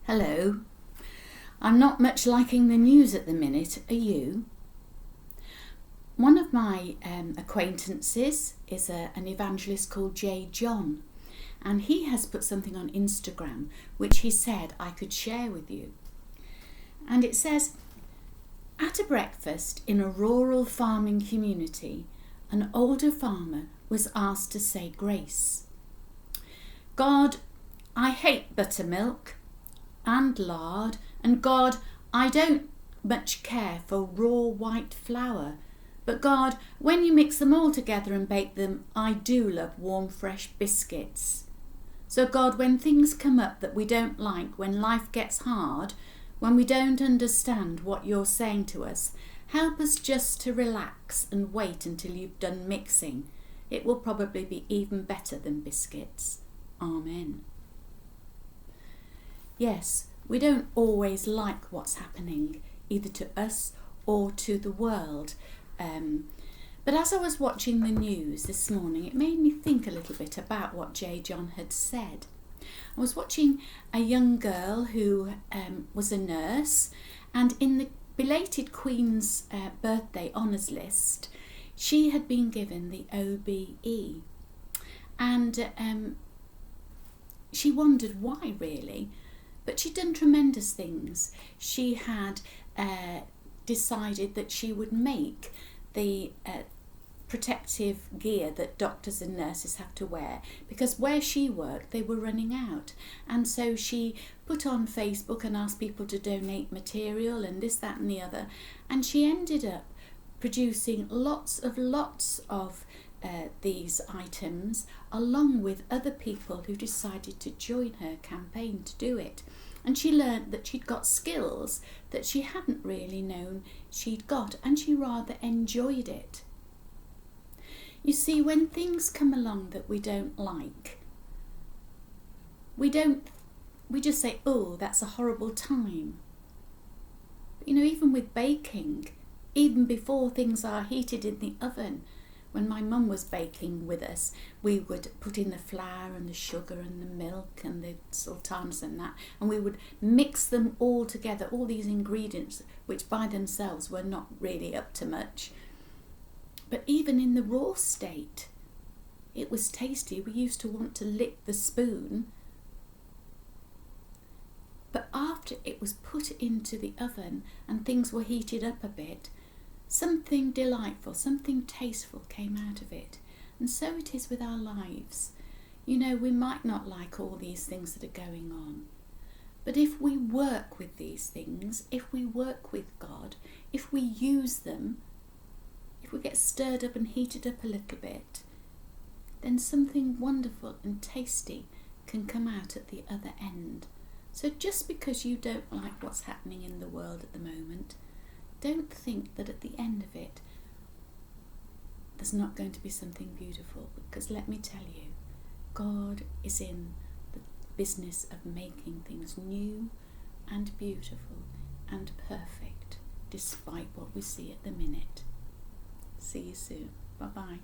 Hello. I'm not much liking the news at the minute, are you? One of my acquaintances is an evangelist called J. John, and he has put something on Instagram which he said I could share with you. And it says, at a breakfast in a rural farming community, an older farmer was asked to say grace. God, I hate buttermilk and lard, and God, I don't much care for raw white flour, but God, when you mix them all together and bake them, I do love warm fresh biscuits. So God, when things come up that we don't like, when life gets hard, when we don't understand what you're saying to us, help us just to relax and wait until you've done mixing. It will probably be even better than biscuits. Amen. Yes, we don't always like what's happening, either to us or to the world. But as I was watching the news this morning, it made me think a little bit about what J. John had said. I was watching a young girl who was a nurse, and in the belated Queen's birthday honours list, she had been given the OBE. And she wondered why, really. But she'd done tremendous things. She had decided that she would make the protective gear that doctors and nurses have to wear, because where she worked they were running out. And so she put on Facebook and asked people to donate material and this, that and the other. And she ended up producing lots of these items, along with other people who decided to join her campaign to do it. And she learned that she'd got skills that she hadn't really known she'd got, and she rather enjoyed it. You see, when things come along that we don't like, we just say, oh, that's a horrible time. But, even with baking, even before things are heated in the oven, when my mum was baking with us, we would put in the flour and the sugar and the milk and the sultanas and that, and we would mix them all together, all these ingredients which by themselves were not really up to much. But even in the raw state, it was tasty. We used to want to lick the spoon. But after it was put into the oven and things were heated up a bit, something delightful, something tasteful came out of it. And so it is with our lives. We might not like all these things that are going on. But if we work with these things, if we work with God, if we use them, if we get stirred up and heated up a little bit, then something wonderful and tasty can come out at the other end. So just because you don't like what's happening in the world at the moment, don't think that at the end of it there's not going to be something beautiful, because let me tell you, God is in the business of making things new and beautiful and perfect, despite what we see at the minute. See you soon. Bye-bye.